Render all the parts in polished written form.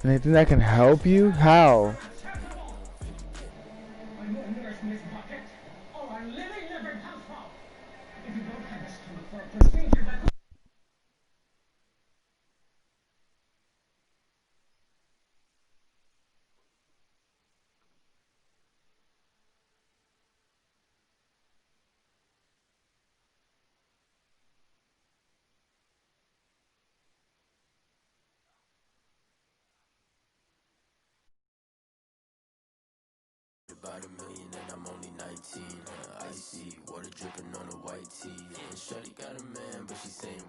Anything that can help you? How? About a million and I'm only 19. Icy water dripping on a white tee. And Shorty got a man, but she's saying.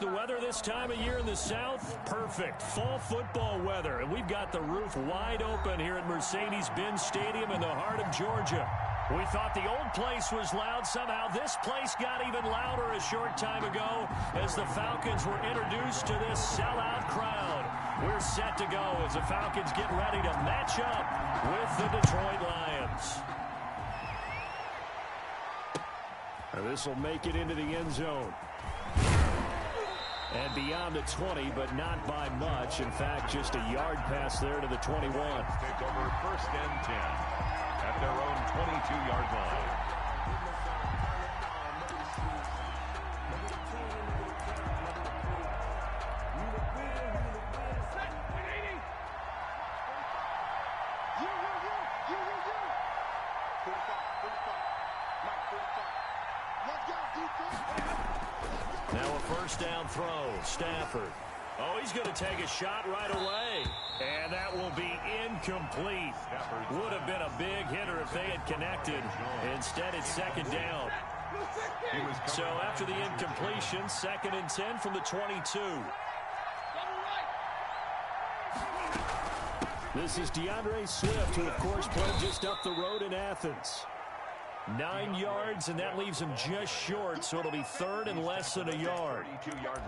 The weather this time of year in the South, perfect. Fall football weather. And we've got the roof wide open here at Mercedes-Benz Stadium in the heart of Georgia. We thought the old place was loud. Somehow this place got even louder a short time ago as the Falcons were introduced to this sellout crowd. We're set to go as the Falcons get ready to match up with the Detroit Lions. And this will make it into the end zone. And beyond the 20, but not by much. In fact, just a yard pass there to the 21. Take over 1st and 10 at their own 22-yard line. Now a 1st down throw. Stafford. Oh, he's going to take a shot right away. And that will be incomplete. Would have been a big hitter if they had connected. Instead, it's 2nd down. So after the incompletion, 2nd and 10 from the 22. This is DeAndre Swift, who, of course, played just up the road in Athens. 9 yards, and that leaves him just short, so it'll be 3rd and less than a yard.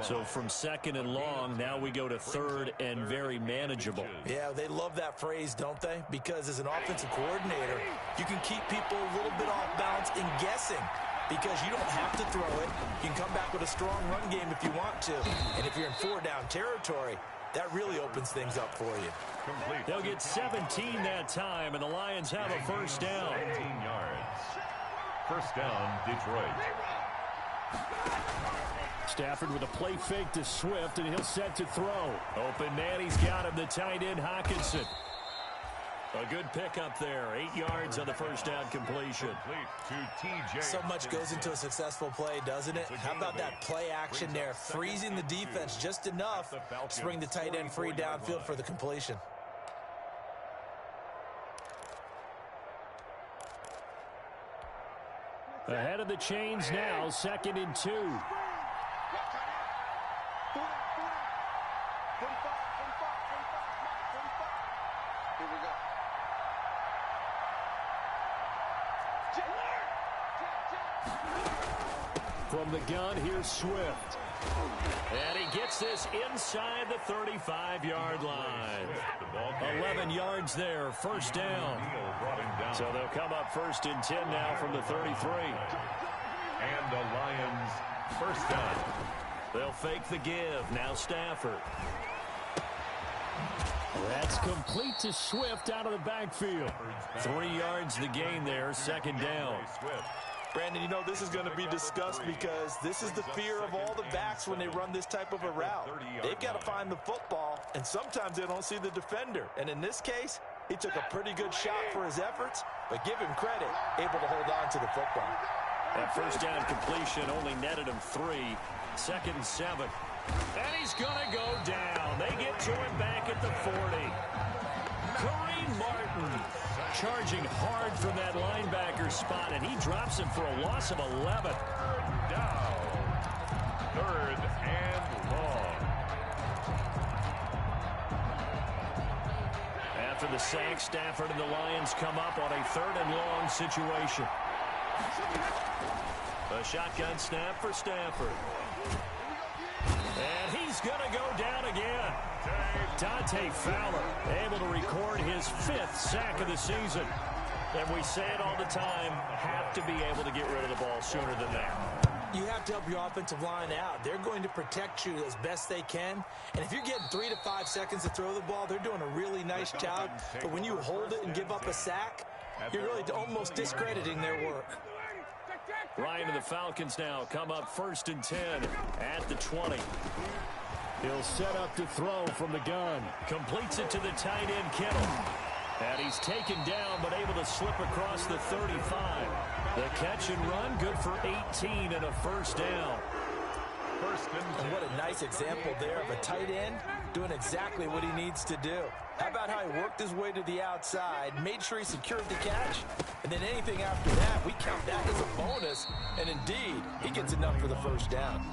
So from 2nd and long, now we go to 3rd and very manageable. Yeah, they love that phrase, don't they? Because as an offensive coordinator, you can keep people a little bit off balance and guessing. Because you don't have to throw it. You can come back with a strong run game if you want to. And if you're in 4-down territory, that really opens things up for you. They'll get 17 that time, and the Lions have a 1st down. 17 yards. 1st down, Detroit. Stafford with a play fake to Swift, and he'll set to throw. Open man, he's got him, the tight end, Hockenson. A good pickup there. 8 yards on the 1st down completion. So much goes into a successful play, doesn't it? How about that play action there? Freezing the defense just enough to bring the tight end free downfield for the completion. Ahead of the chains now, 2nd and 2. From the gun, here's Swift. And he gets this inside the 35-yard line. 11 yards there, 1st down. So they'll come up 1st and 10 now from the 33. And the Lions 1st down. They'll fake the give. Now Stafford. That's complete to Swift out of the backfield. 3 yards the gain there, 2nd down. Brandon, you know, this is going to be discussed because this is the fear of all the backs when they run this type of a route. They've got to find the football, and sometimes they don't see the defender. And in this case, he took a pretty good shot for his efforts, but give him credit, able to hold on to the football. That 1st down completion only netted him 3. 2nd and 7. And he's going to go down. They get to him back at the 40. Kareem Martin charging hard from that linebacker spot, and he drops him for a loss of 11. Down. 3rd and long. After the sack, Stafford and the Lions come up on a 3rd and long situation. A shotgun snap for Stafford. And he's going to go down again. Dante Fowler able to record his 5th sack of the season. And we say it all the time, have to be able to get rid of the ball sooner than that. You have to help your offensive line out. They're going to protect you as best they can. And if you're getting 3 to 5 seconds to throw the ball, they're doing a really nice job. But when you hold it and give up a sack, you're really almost discrediting their work. Ryan and the Falcons now come up 1st and 10 at the 20. He'll set up to throw from the gun. Completes it to the tight end, Kittle. And he's taken down, but able to slip across the 35. The catch and run, good for 18 and a first down. And what a nice example there of a tight end doing exactly what he needs to do. How about how he worked his way to the outside, made sure he secured the catch, and then anything after that, we count that as a bonus. And indeed, he gets enough for the first down.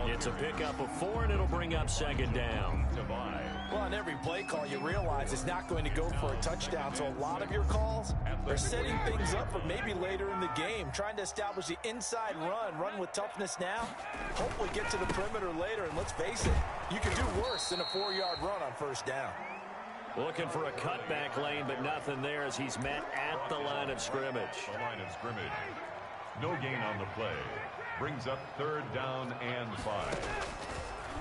It's a pickup of 4, and it'll bring up 2nd down. Well, on every play call, you realize it's not going to go for a touchdown, so a lot of your calls are setting things up for maybe later in the game, trying to establish the inside run with toughness now, hopefully get to the perimeter later, and let's face it, you can do worse than a 4-yard run on first down. Looking for a cutback lane, but nothing there as he's met at the line of scrimmage. No gain on the play. Brings up 3rd down and 5.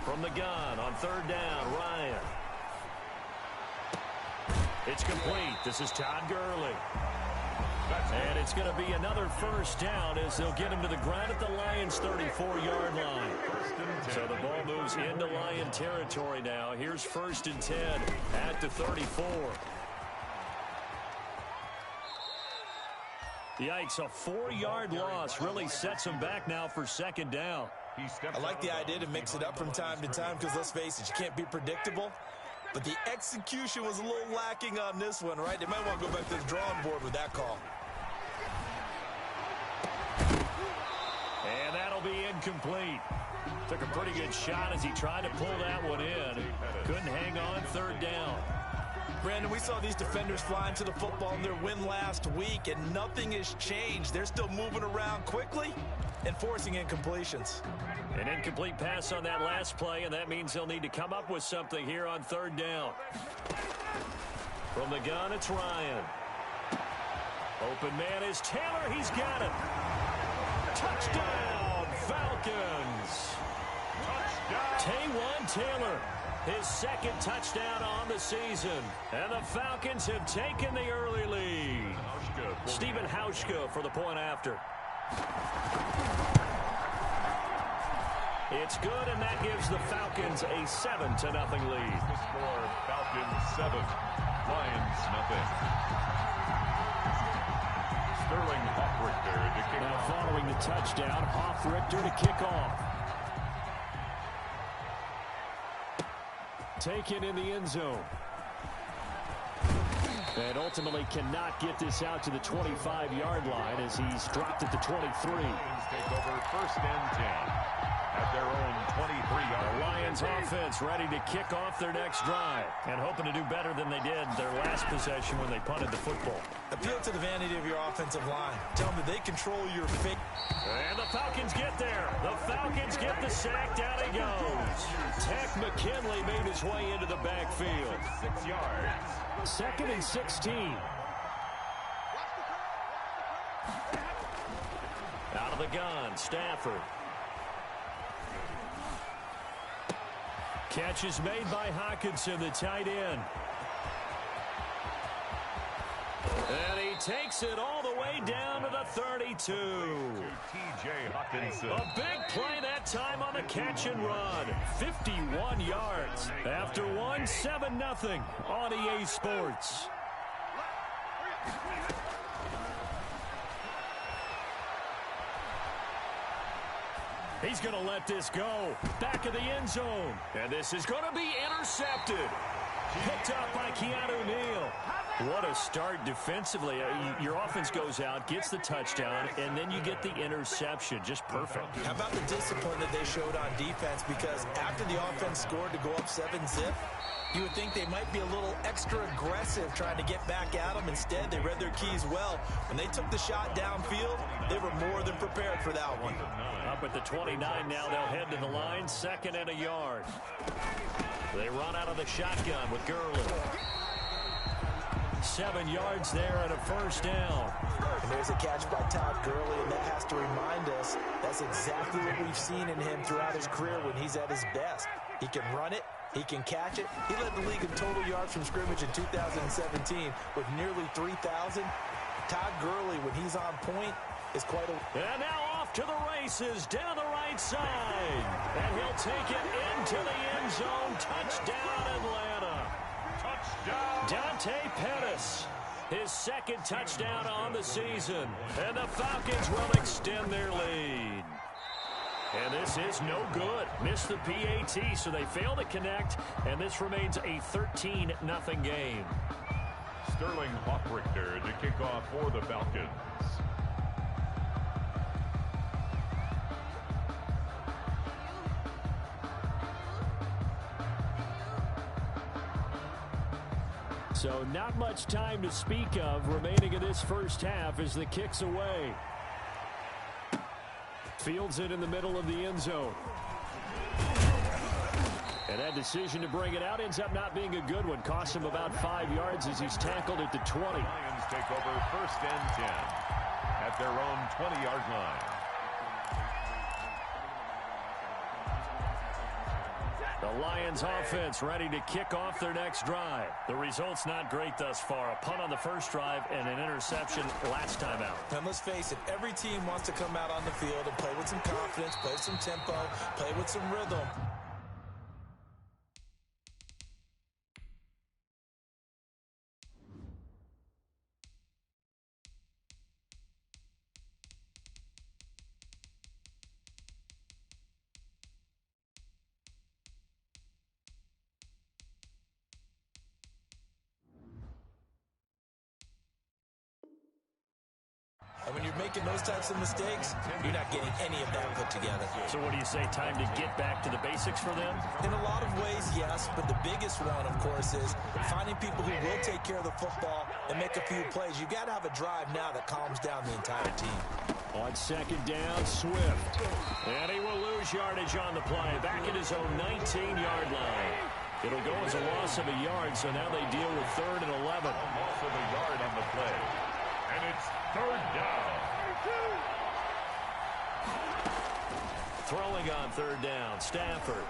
From the gun on 3rd down, Ryan. It's complete. This is Todd Gurley. And it's going to be another first down as they'll get him to the ground at the Lions' 34-yard line. So the ball moves into Lion territory now. Here's 1st and 10 at the 34. Yikes, a 4-yard loss really sets him back now for 2nd down. I like the idea to mix it up from time to time because, let's face it, you can't be predictable. But the execution was a little lacking on this one, right? They might want to go back to the drawing board with that call. And that'll be incomplete. Took a pretty good shot as he tried to pull that one in. Couldn't hang on 3rd down. Brandon, we saw these defenders flying to the football in their win last week, and nothing has changed. They're still moving around quickly and forcing incompletions. An incomplete pass on that last play, and that means they'll need to come up with something here on 3rd down. From the gun, it's Ryan. Open man is Taylor. He's got it. Touchdown, Falcons. Taywan Taylor, his 2nd touchdown on the season. And the Falcons have taken the early lead. Stephen Hauschka for the point after. It's good, and that gives the Falcons a 7-0 lead. The score, Falcons 7, Lions nothing. Sterling Hoffrichter to kick now off. Following the touchdown, Hoffrichter to kick off. Taken in the end zone. And ultimately cannot get this out to the 25-yard line as he's dropped at the 23. Take over 1st and 10 at their own 23-yard line. The Lions offense ready to kick off their next drive and hoping to do better than they did their last possession when they punted the football. Appeal to the vanity of your offensive line. Tell them that they control your fate. And the Falcons get there. The Falcons get the sack. Down he goes. Tech McKinley made his way into the backfield. 6 yards. 2nd and 16. Out of the gun, Stafford. Catch is made by Hockenson, the tight end. And he takes it all the way down to the 32. T.J. Hockenson. A big play that time on the catch and run. 51 yards. After one, 7-0 on EA Sports. He's going to let this go. Back of the end zone. And this is going to be intercepted. Picked up by Keanu Neal. What a start defensively. Your offense goes out, gets the touchdown, and then you get the interception. Just perfect. How about the discipline that they showed on defense? Because after the offense scored to go up 7-0, you would think they might be a little extra aggressive trying to get back at them. Instead, they read their keys well. When they took the shot downfield, they were more than prepared for that one. Up at the 29 now, they'll head to the line. 2nd and a yard. They run out of the shotgun with Gurley. 7 yards there and a first down. And there's a catch by Todd Gurley, and that has to remind us that's exactly what we've seen in him throughout his career when he's at his best. He can run it. He can catch it. He led the league in total yards from scrimmage in 2017 with nearly 3,000. Todd Gurley, when he's on point, is quite a... And now off to the races down the right side. And he'll take it into the end zone. Touchdown, Atlanta. Touchdown. Dante Pettis, his second touchdown on the season. And the Falcons will extend their lead. And this is no good. Missed the PAT, so they fail to connect. And this remains a 13-0 game. Sterling Hoffrichter to kick off for the Falcons. So not much time to speak of remaining in this first half as the kick's away. Fields it in the middle of the end zone. And that decision to bring it out ends up not being a good one. Costs him about 5 yards as he's tackled at the 20. Lions take over 1st and 10 at their own 20-yard line. The Lions offense ready to kick off their next drive. The result's not great thus far. A punt on the first drive and an interception last time out. And let's face it, every team wants to come out on the field and play with some confidence, play with some tempo, play with some rhythm. And when you're making those types of mistakes, you're not getting any of that put together. So what do you say, time to get back to the basics for them? In a lot of ways, yes, but the biggest one, of course, is finding people who will take care of the football and make a few plays. You've got to have a drive now that calms down the entire team. On second down, Swift. And he will lose yardage on the play. Back at his own 19-yard line. It'll go as a loss of a yard, so now they deal with 3rd and 11. Loss of a yard on the play. And it's 3rd down. Throwing on 3rd down, Stafford.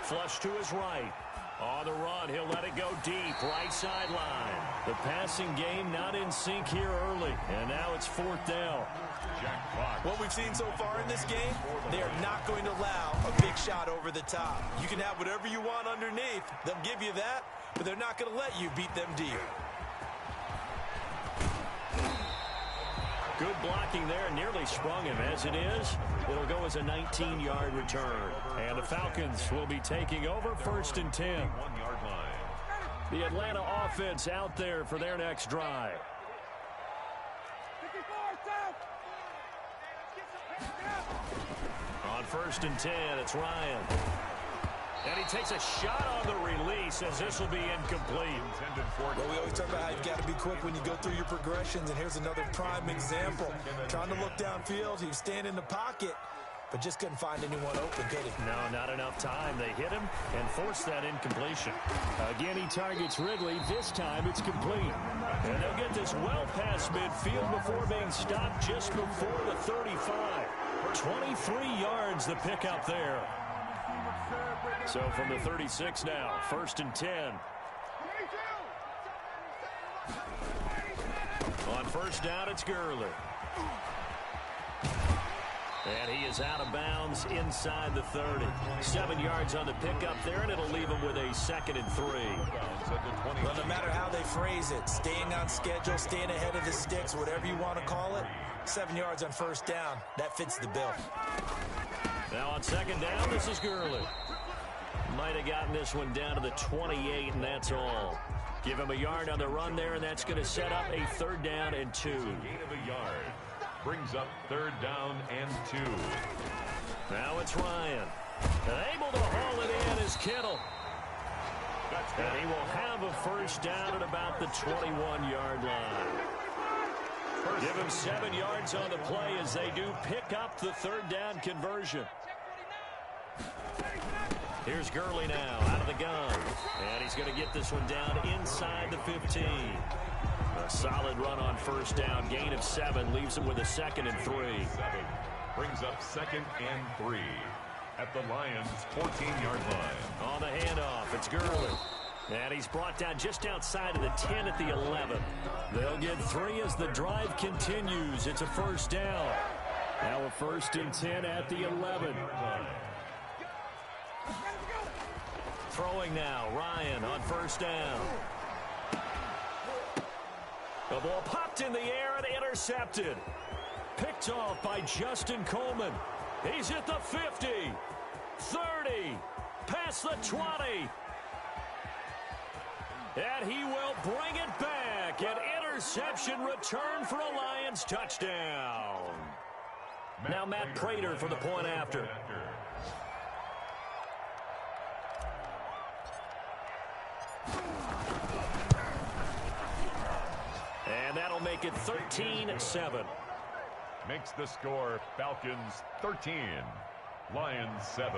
Flush to his right. On the run, he'll let it go deep, right sideline. The passing game not in sync here early, and now it's 4th down. What we've seen so far in this game, they are not going to allow a big shot over the top. You can have whatever you want underneath. They'll give you that, but they're not going to let you beat them deep. Good blocking there, nearly sprung him. As it is, it'll go as a 19-yard return. And the Falcons will be taking over 1st and 10. 1-yard line. The Atlanta offense out there for their next drive. On 1st and 10, it's Ryan. And he takes a shot on the release as this will be incomplete. Well, we always talk about how you've got to be quick when you go through your progressions, and here's another prime example. Trying to look downfield, he was staying in the pocket, but just couldn't find anyone open, could he? No, not enough time. They hit him and forced that incompletion. Again, he targets Ridley. This time it's complete. And they'll get this well past midfield before being stopped just before the 35. 23 yards the pickup there. So from the 36 now, 1st and 10. On 1st down, it's Gurley. And he is out of bounds inside the 30. 7 yards on the pickup there, and it'll leave him with a 2nd and 3. Well, no matter how they phrase it, staying on schedule, staying ahead of the sticks, whatever you want to call it, 7 yards on 1st down, that fits the bill. Now on 2nd down, this is Gurley. Might have gotten this one down to the 28, and that's all. Give him a yard on the run there, and that's going to set up a 3rd down and 2. Gain of a yard. Brings up 3rd down and 2. Now it's Ryan. And able to haul it in is Kittle. And he will have a 1st down at about the 21-yard line. Give him 7 yards on the play as they do pick up the 3rd down conversion. Here's Gurley now out of the gun. And he's going to get this one down inside the 15. A solid run on first down. Gain of 7 leaves him with a 2nd and 3. Brings up 2nd and 3 at the Lions' 14-yard line. On the handoff, it's Gurley. And he's brought down just outside of the 10 at the 11. They'll get 3 as the drive continues. It's a first down. Now a 1st and 10 at the 11. Throwing now, Ryan on first down. The ball popped in the air and intercepted. Picked off by Justin Coleman. He's at the 50, 30, past the 20. And he will bring it back. An interception return for a Lions touchdown. Now Matt Prater for the point after. And that'll make it 13-7. Makes the score Falcons 13, Lions 7.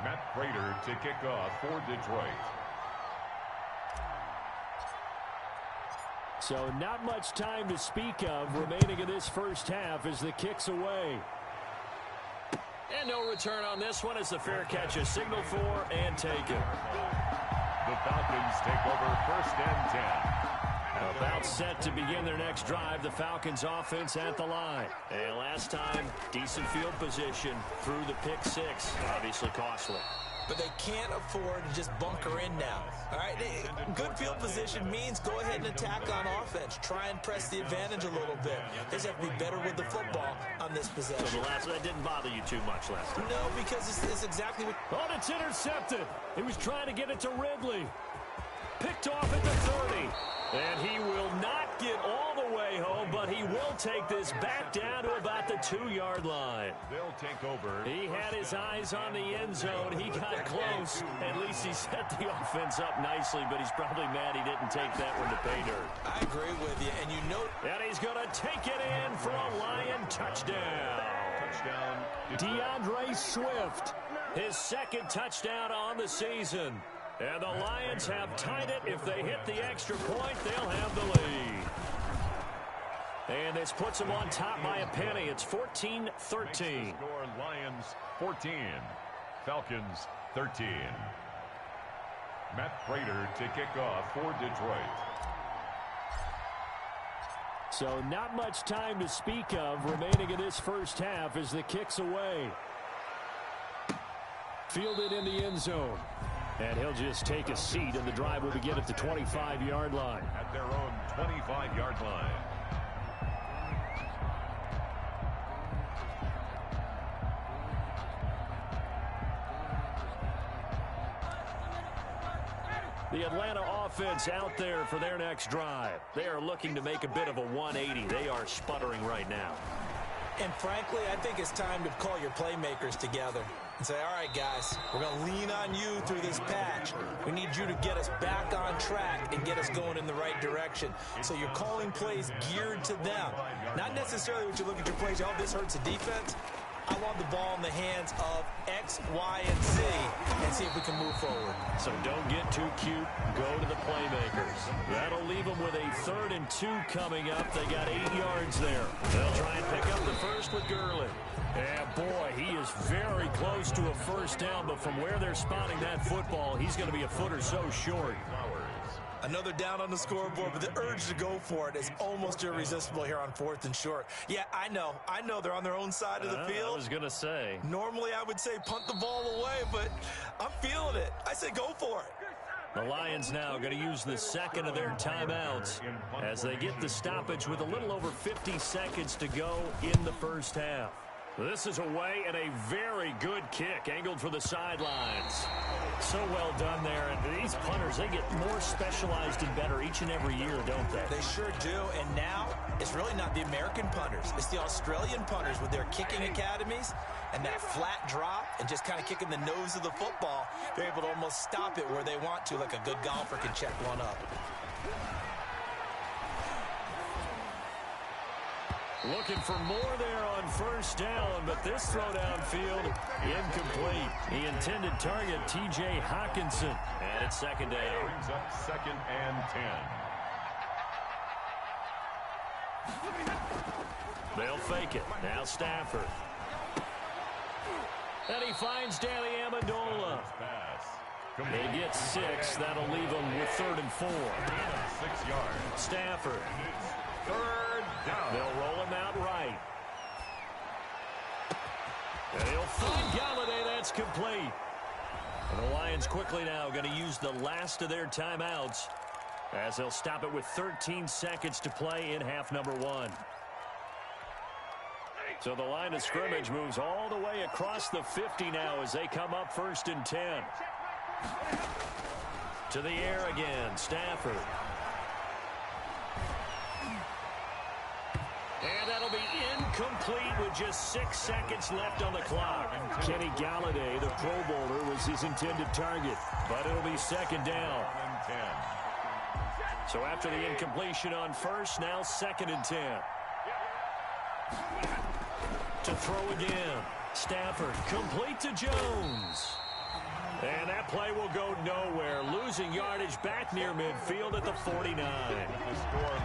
Matt Prater to kick off for Detroit. So not much time to speak of remaining in this first half as the kick's away. And no return on this one as the fair catch is signaled for and taken. The Falcons take over 1st and 10. About set to begin their next drive, the Falcons offense at the line. And last time, decent field position through the pick 6. Obviously costly. But they can't afford to just bunker in now. All right, good field position means go ahead and attack on offense. Try and press the advantage a little bit. They just have to be better with the football on this possession. So that didn't bother you too much last time? No, because it's exactly what... Oh, it's intercepted. He was trying to get it to Ridley. Picked off at the 30. And he will not get all the way home, but he will take this back down to about the 2-yard line. They'll take over. He had his eyes on the end zone. He got close. At least he set the offense up nicely, but he's probably mad he didn't take that one to pay dirt. I agree with you, and you know... And he's going to take it in for a Lion touchdown. Touchdown. DeAndre Swift, his 2nd touchdown on the season. And the Lions have tied it. If they hit the extra point, they'll have the lead. And this puts them on top by a penny. It's 14-13. Score Lions 14, Falcons 13. Matt Prater to kick off for Detroit. So not much time to speak of remaining in this first half as the kick's away. Fielded in the end zone. And he'll just take a seat, and the drive will begin at the 25-yard line. At their own 25-yard line. The Atlanta offense out there for their next drive. They are looking to make a bit of a 180. They are sputtering right now. And frankly, I think it's time to call your playmakers together and say, all right, guys, we're going to lean on you through this patch. We need you to get us back on track and get us going in the right direction. So you're calling plays geared to them. Not necessarily what you look at your plays, oh, this hurts the defense. I want the ball in the hands of X, Y, and Z and see if we can move forward. So don't get too cute. Go to the playmakers. That'll leave them with a 3rd and 2 coming up. They got 8 yards there. They'll try and pick up the first with Gurley. And boy, he is very close to a first down, but from where they're spotting that football, he's going to be a foot or so short. Another down on the scoreboard, but the urge to go for it is almost irresistible here on 4th and short. Yeah, I know they're on their own side of the field. I was going to say. Normally I would say punt the ball away, but I'm feeling it. I say go for it. The Lions now going to use the 2nd of their timeouts as they get the stoppage with a little over 50 seconds to go in the first half. This is away and a very good kick angled for the sidelines. So well done there. And these punters, they get more specialized and better each and every year, don't they? They sure do. And now it's really not the American punters. It's the Australian punters with their kicking academies and that flat drop and just kind of kicking the nose of the football. They're able to almost stop it where they want to, like a good golfer can check one up. Looking for more there on first down, but this throw downfield incomplete. The intended target, T.J. Hawkinson, and it's 2nd down. Brings up 2nd and 10. They'll fake it. Now Stafford. And he finds Danny Amendola. They get 6. That'll leave them with 3rd and 4. 6 yards. Stafford. Third down. They'll roll him out right. And he'll find Galladay. That's complete. And the Lions quickly now going to use the last of their timeouts as they'll stop it with 13 seconds to play in half number 1. So the line of scrimmage moves all the way across the 50 now as they come up 1st and 10. To the air again, Stafford. And that'll be incomplete with just 6 seconds left on the clock. Kenny Galladay, the Pro Bowler, was his intended target, but it'll be 2nd down. So after the incompletion on 1st, now 2nd and 10. To throw again. Stafford complete to Jones. And that play will go nowhere. Losing yardage back near midfield at the 49.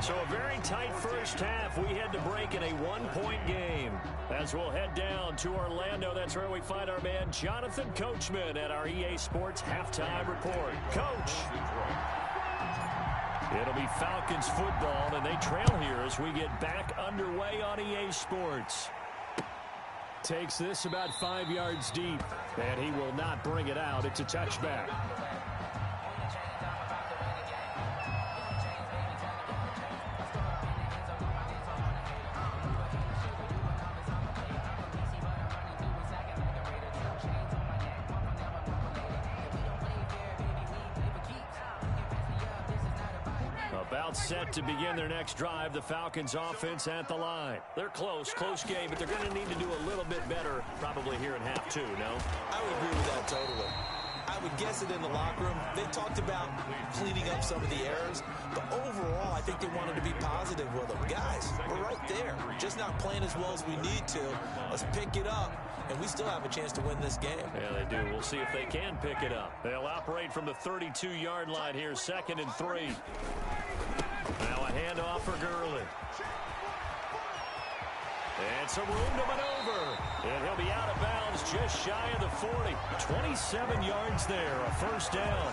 So a very tight first half. We had to break in a 1-point game. As we'll head down to Orlando, that's where we find our man Jonathan Coachman at our EA Sports Halftime Report. Coach. It'll be Falcons football, and they trail here as we get back underway on EA Sports. Takes this about 5 yards deep, and he will not bring it out. It's a touchback. About set to begin their next drive, the Falcons offense at the line. They're close game, but they're going to need to do a little bit better probably here in half 2, no? I would agree with that totally. I would guess it in the locker room. They talked about cleaning up some of the errors, but overall, I think they wanted to be positive with them. Guys, we're right there. Just not playing as well as we need to. Let's pick it up, and we still have a chance to win this game. Yeah, they do. We'll see if they can pick it up. They'll operate from the 32-yard line here, 2nd and 3. Now a handoff for Gurley. And some room to maneuver. And he'll be out of bounds just shy of the 40. 27 yards there, a 1st down.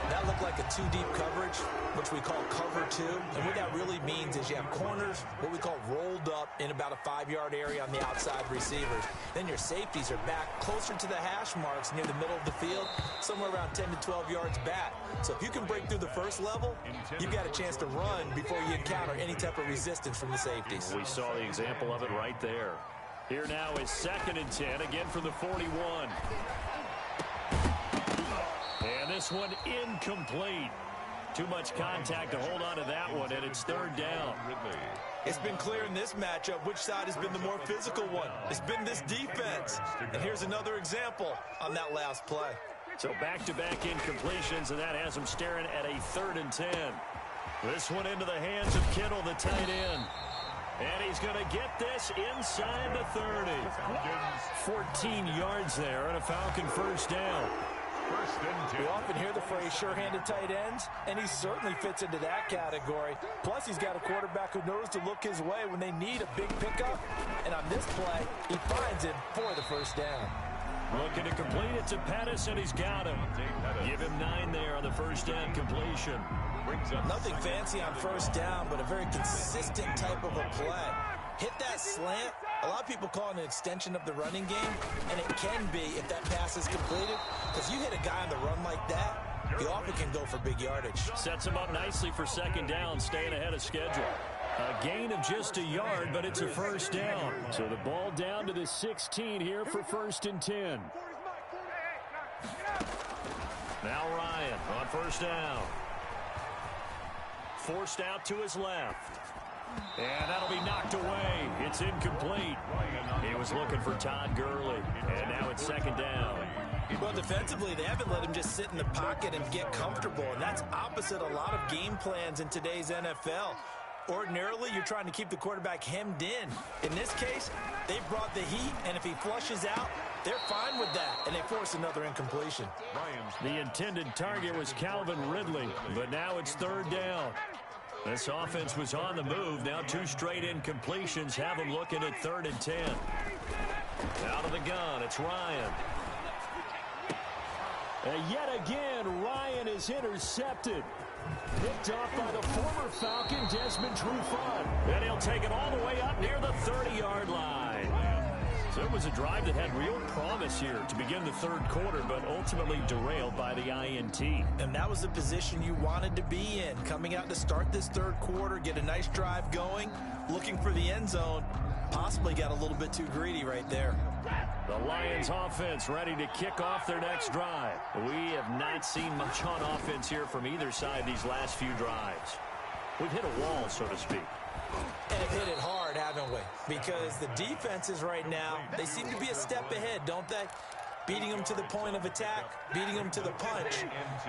That looked like a 2-deep coverage, which we call cover 2. And what that really means is you have corners, what we call rolled up in about a 5-yard area on the outside receivers. Then your safeties are back closer to the hash marks near the middle of the field, somewhere around 10 to 12 yards back. So if you can break through the first level, you've got a chance to run before you encounter any type of resistance from the safeties. We saw the example of it right there. Here now is 2nd and 10, again from the 41. And this one incomplete. Too much contact to hold on to that one, and it's 3rd down. It's been clear in this matchup which side has been the more physical one. It's been this defense. And here's another example on that last play. So back-to-back incompletions, and that has him staring at a 3rd and 10. This one into the hands of Kittle, the tight end. And he's going to get this inside the 30. 14 yards there and a Falcon 1st down. We often hear the phrase sure-handed tight ends, and he certainly fits into that category. Plus, he's got a quarterback who knows to look his way when they need a big pickup. And on this play, he finds him for the 1st down. Looking to complete it to Pettis, and he's got him. Give him 9 there on the 1st down completion. Nothing fancy on 1st down, but a very consistent type of a play. Hit that slant. A lot of people call it an extension of the running game, and it can be if that pass is completed, because you hit a guy on the run like that, he often can go for big yardage. Sets him up nicely for 2nd down, staying ahead of schedule. A gain of just a yard, but it's a 1st down. So the ball down to the 16 here for 1st and 10. Now Ryan on 1st down. Forced out to his left. And that'll be knocked away. It's incomplete. He was looking for Todd Gurley. And now it's 2nd down. Well, defensively, they haven't let him just sit in the pocket and get comfortable. And that's opposite a lot of game plans in today's NFL. Ordinarily, you're trying to keep the quarterback hemmed in. In this case, they brought the heat, and if he flushes out, they're fine with that, and they force another incompletion. The intended target was Calvin Ridley, but now it's 3rd down. This offense was on the move. Now 2 straight incompletions have them looking at 3rd and 10. Out of the gun, it's Ryan. And yet again, Ryan is intercepted. Picked off by the former Falcon, Desmond Trufant. And he'll take it all the way up near the 30-yard line. So it was a drive that had real promise here to begin the 3rd quarter, but ultimately derailed by the INT. And that was the position you wanted to be in. Coming out to start this 3rd quarter, get a nice drive going, looking for the end zone. Possibly got a little bit too greedy right there. The Lions offense ready to kick off their next drive. We have not seen much on offense here from either side these last few drives. We've hit a wall, so to speak. And have hit it hard, haven't we? Because the defenses right now, they seem to be a step ahead, don't they? Beating them to the point of attack, beating them to the punch.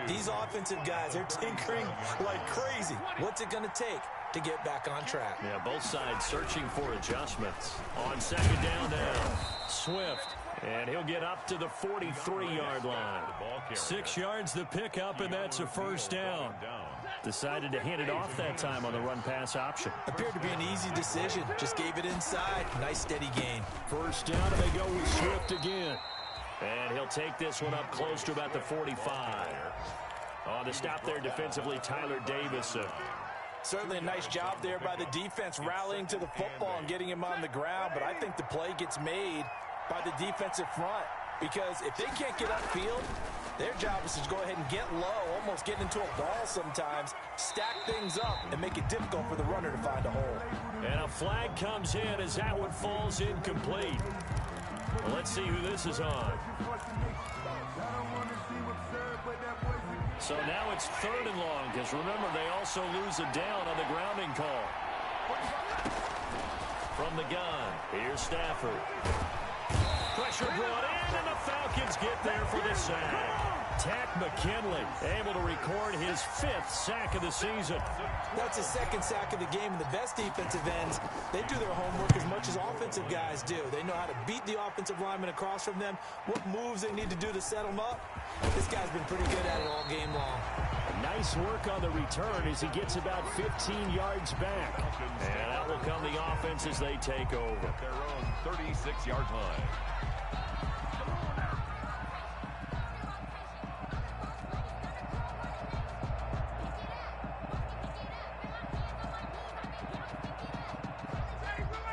These offensive guys, they're tinkering like crazy. What's it going to take to get back on track? Yeah, both sides searching for adjustments. On 2nd down now, Swift. And he'll get up to the 43-yard line. 6 yards the pickup, and that's a 1st down. Decided to hand it off that time on the run-pass option. Appeared to be an easy decision. Just gave it inside. Nice steady gain. 1st down, and they go with Swift again. And he'll take this one up close to about the 45. On the stop there defensively, Tyler Davison. Certainly a nice job there by the defense, rallying to the football and getting him on the ground. But I think the play gets made by the defensive front, because if they can't get upfield, their job is to go ahead and get low, almost get into a ball sometimes, stack things up, and make it difficult for the runner to find a hole. And a flag comes in as that one falls incomplete. Well, let's see who this is on. So now it's 3rd and long, because remember, they also lose a down on the grounding call. From the gun, here's Stafford. Pressure brought in, and the Falcons get there for the sack. Tack McKinley able to record his 5th sack of the season. That's his 2nd sack of the game, and the best defensive ends, they do their homework as much as offensive guys do. They know how to beat the offensive lineman across from them, what moves they need to do to set them up. This guy's been pretty good at it all game long. Nice work on the return as he gets about 15 yards back. And that will come the offense as they take over. At their own 36-yard line.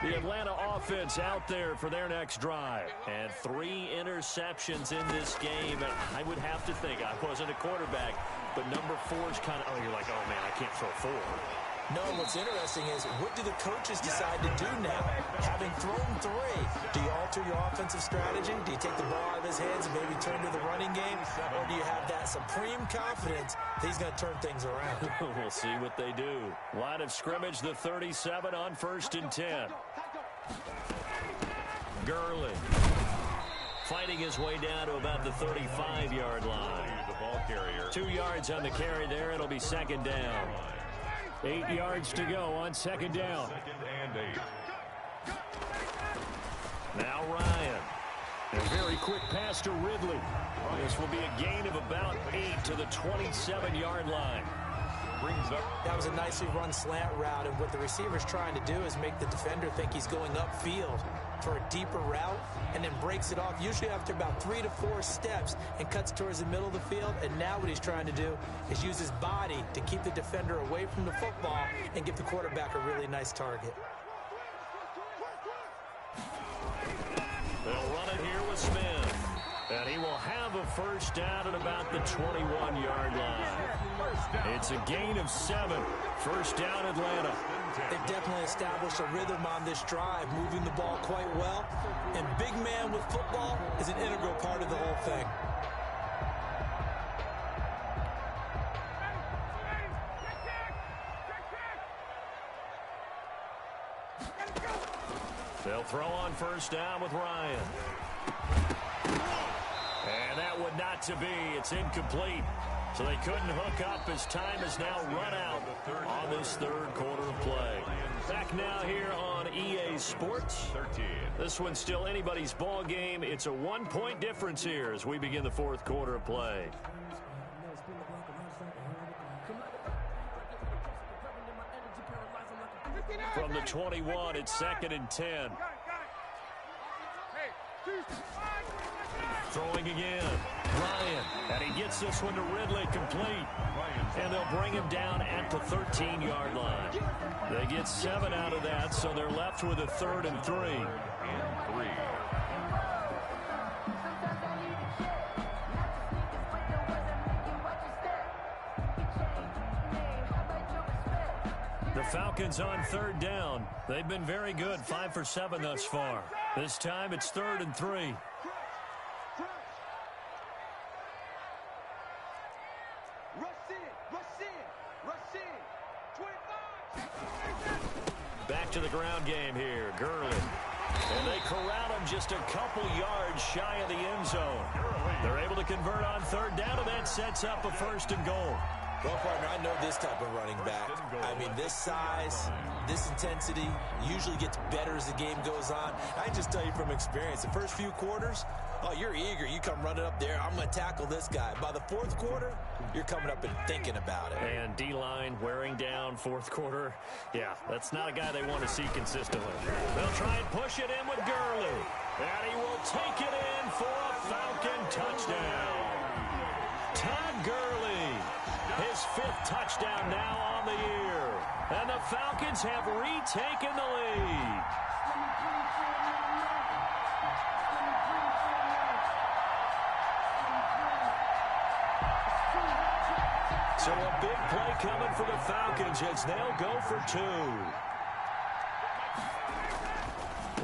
The Atlanta offense out there for their next drive. And 3 interceptions in this game. And I would have to think, I wasn't a quarterback, but number 4 is kind of, you're like, oh, man, I can't throw 4. No, what's interesting is, what do the coaches decide to do now? Having thrown 3, do you alter your offensive strategy? Do you take the ball out of his hands and maybe turn to the running game? Or do you have that supreme confidence that he's going to turn things around? We'll see what they do. Line of scrimmage, the 37 on 1st and 10. Gurley fighting his way down to about the 35-yard line. The ball carrier. 2 yards on the carry there. It'll be 2nd down. 8 yards to go on 2nd down. 2nd and 8. Now Ryan. A very quick pass to Ridley. This will be a gain of about 8 to the 27-yard line. Brings up. That was a nicely run slant route, and what the receiver's trying to do is make the defender think he's going upfield for a deeper route, and then breaks it off, usually after about 3 to 4 steps, and cuts towards the middle of the field. And now what he's trying to do is use his body to keep the defender away from the football and give the quarterback a really nice target. They'll run it here with Smith. And he will have a 1st down at about the 21-yard line. It's a gain of 7. 1st down, Atlanta. They've definitely established a rhythm on this drive, moving the ball quite well. And big man with football is an integral part of the whole thing. They'll throw on 1st down with Ryan. And that would not to be. It's incomplete. So they couldn't hook up as time is now run out on this 3rd quarter of play. Back now here on EA Sports. 13. This one's still anybody's ball game. It's a 1-point difference here as we begin the 4th quarter of play. From the 21, it's 2nd and 10. Throwing again. Ryan. And he gets this one to Ridley complete. And they'll bring him down at the 13-yard line. They get 7 out of that, so they're left with a 3rd and 3. The Falcons on 3rd down. They've been very good, 5 for 7 thus far. This time it's 3rd and 3. Back to the ground game here. Gurley. And they corral him just a couple yards shy of the end zone. They're able to convert on 3rd down, and that sets up a 1st and goal. Well, partner, I know this type of running back. I mean, this size, this intensity usually gets better as the game goes on. I can just tell you from experience, the first few quarters, oh, you're eager. You come running up there, I'm going to tackle this guy. By the 4th quarter, you're coming up and thinking about it. And D-line wearing down 4th quarter. Yeah, that's not a guy they want to see consistently. They'll try and push it in with Gurley. And he will take it in for a Falcon touchdown. Todd Gurley. His 5th touchdown now on the year. And the Falcons have retaken the lead. So a big play coming for the Falcons as they'll go for 2.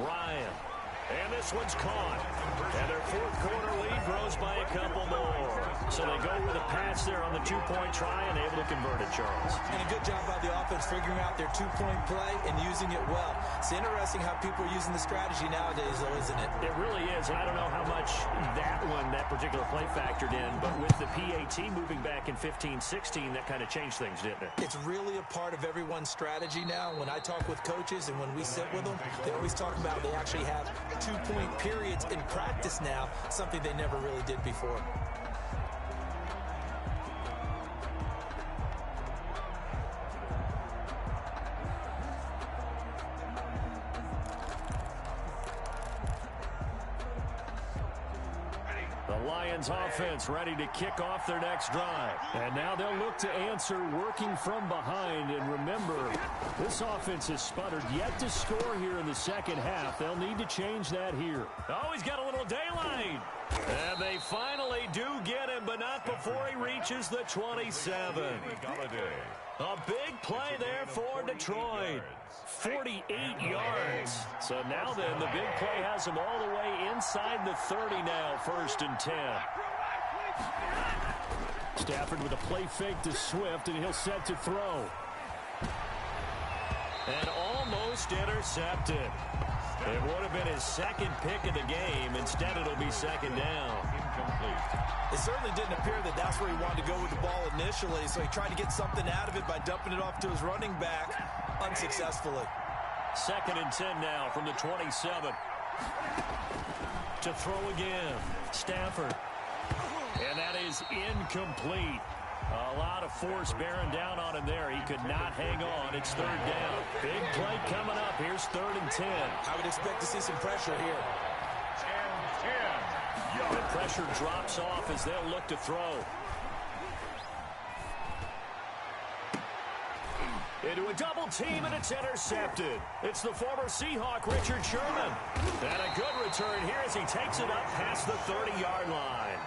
Ryan. And this one's caught. And their 4th quarter lead grows by a couple more. So they go with a pass there on the 2-point try and able to convert it, Charles. And a good job by the offense figuring out their 2-point play and using it well. It's interesting how people are using the strategy nowadays, though, isn't it? It really is. And I don't know how much that particular play factored in, but with the PAT moving back in 15-16, that kind of changed things, didn't it? It's really a part of everyone's strategy now. When I talk with coaches and when we sit with them, they always talk about they actually have 2-point periods in practice now, something they never really did before. Offense ready to kick off their next drive. And now they'll look to answer working from behind. And remember, this offense has sputtered yet to score here in the second half. They'll need to change that here. Oh, he's got a little daylight. And they finally do get him, but not before he reaches the 27. A big play there for Detroit. 48 yards. So now then, the big play has him all the way inside the 30 now, 1st and 10. Stafford with a play fake to Swift, and he'll set to throw. And almost intercepted. It would have been his 2nd pick of the game. Instead, it'll be 2nd down. Incomplete. It certainly didn't appear that that's where he wanted to go with the ball initially, so he tried to get something out of it by dumping it off to his running back unsuccessfully. 2nd and 10 now from the 27. To throw again. Stafford. And that is incomplete. A lot of force bearing down on him there. He could not hang on. It's 3rd down. Big play coming up. Here's 3rd and 10. I would expect to see some pressure here. The pressure drops off as they'll look to throw. Into a double team, and it's intercepted. It's the former Seahawk, Richard Sherman. And a good return here as he takes it up past the 30-yard line.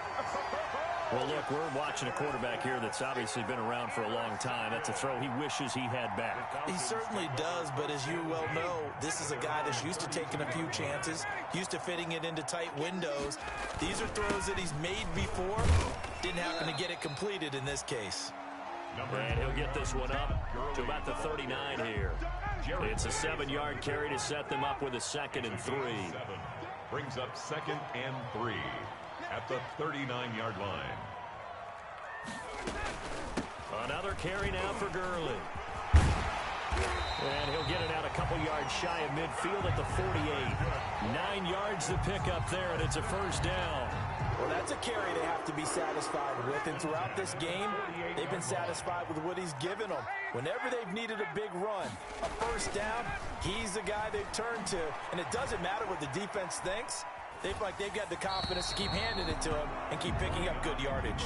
Well, look, we're watching a quarterback here that's obviously been around for a long time. That's a throw he wishes he had back. He certainly does, but as you well know, this is a guy that's used to taking a few chances, used to fitting it into tight windows. These are throws that he's made before. Didn't happen to get it completed in this case. And he'll get this one up to about the 39 here. It's a 7-yard carry to set them up with a 2nd and 3. Brings up 2nd and 3 at the 39-yard line. Another carry now for Gurley. And he'll get it out a couple yards shy of midfield at the 48. 9 yards to pick up there, and it's a 1st down. Well, that's a carry they have to be satisfied with, and throughout this game, they've been satisfied with what he's given them. Whenever they've needed a big run, a first down, he's the guy they've turned to, and it doesn't matter what the defense thinks. They feel like they've got the confidence to keep handing it to him and keep picking up good yardage.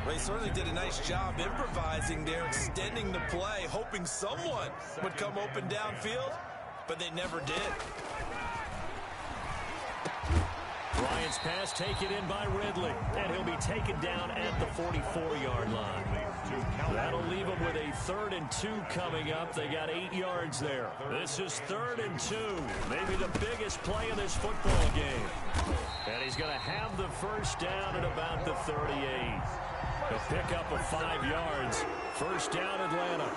Well, he certainly did a nice job improvising there, extending the play, hoping someone would come open downfield, but they never did. Bryant's pass taken in by Ridley, and he'll be taken down at the 44-yard line. That'll leave them with a 3rd and 2 coming up. They got 8 yards there. This is 3rd and 2, maybe the biggest play in this football game. And he's going to have the first down at about the 38. A pickup of 5 yards. First down, Atlanta.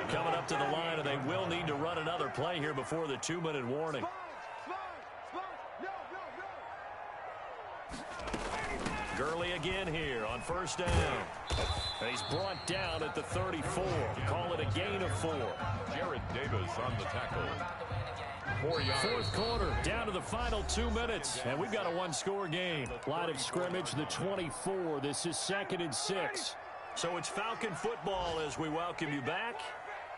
Coming up to the line, and they will need to run another play here before the 2-minute warning. Gurley again here on first down. He's brought down at the 34. Call it a gain of 4. Jared Davis on the tackle. 4 yards. Fourth quarter, down to the final 2 minutes, and we've got a one-score game. Line of scrimmage, the 24. This is 2nd and 6. So it's Falcon football as we welcome you back.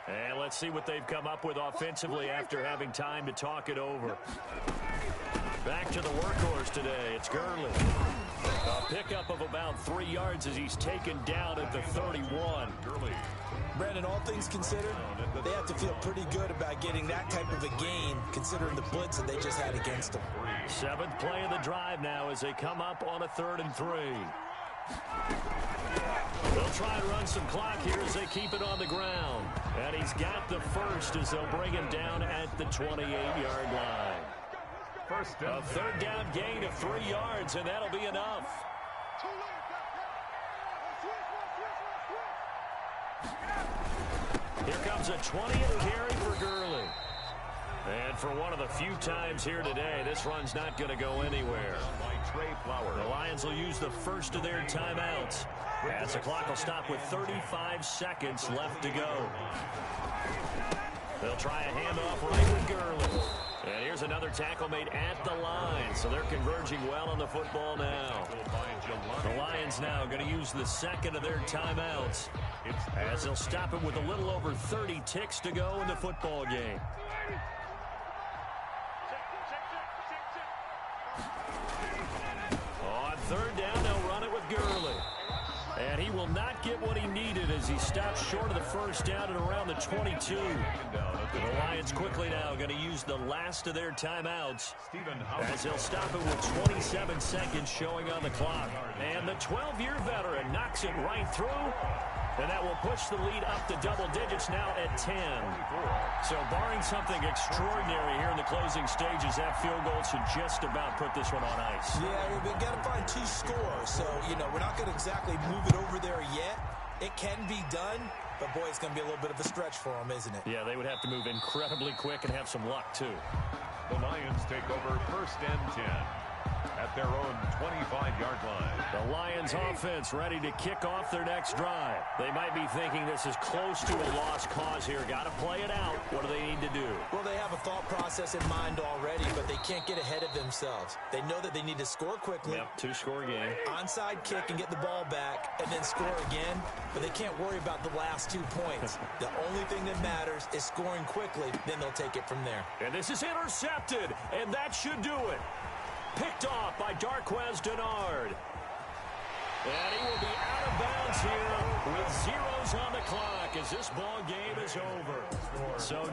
And let's see what they've come up with offensively after having time to talk it over. Back to the workhorse today. It's Gurley. A pickup of about 3 yards as he's taken down at the 31. Gurley. Brandon, all things considered, they have to feel pretty good about getting that type of a gain, considering the blitz that they just had against them. 7th play of the drive now as they come up on a 3rd and 3. They'll try and run some clock here as they keep it on the ground. And he's got the first as they'll bring him down at the 28-yard line. A 3rd down gain of 3 yards, and that'll be enough. Here comes a 20th carry for Gurley. And for one of the few times here today, this run's not going to go anywhere. The Lions will use the first of their timeouts, as the clock will stop with 35 seconds left to go. They'll try a handoff right with Gurley. And here's another tackle made at the line, so they're converging well on the football now. The Lions now going to use the second of their timeouts, as they'll stop it with a little over 30 ticks to go in the football game. On 3rd down, they'll run it with Gurley. And he will not get what he needed as he stops short of the first down at around the 22. The Lions quickly now going to use the last of their timeouts, as they'll stop it with 27 seconds showing on the clock. And the 12-year veteran knocks it right through. And that will push the lead up to double digits now at 10. So barring something extraordinary here in the closing stages, that field goal should just about put this one on ice. Yeah, we've got to find 2 scores. So, we're not going to exactly move it over there yet. It can be done, but boy, it's going to be a little bit of a stretch for them, isn't it? Yeah, they would have to move incredibly quick and have some luck, too. The Lions take over 1st and 10 at their own 25-yard line. The Lions offense ready to kick off their next drive. They might be thinking this is close to a lost cause here. Got to play it out. What do they need to do? Well, they have a thought process in mind already, but they can't get ahead of themselves. They know that they need to score quickly. Yep, 2-score game. Onside kick and get the ball back and then score again, but they can't worry about the last 2 points. The only thing that matters is scoring quickly, then they'll take it from there. And this is intercepted, and that should do it. Picked off by Darquez Denard. And he will be out of bounds here with zeros on the clock as this ball game is over. So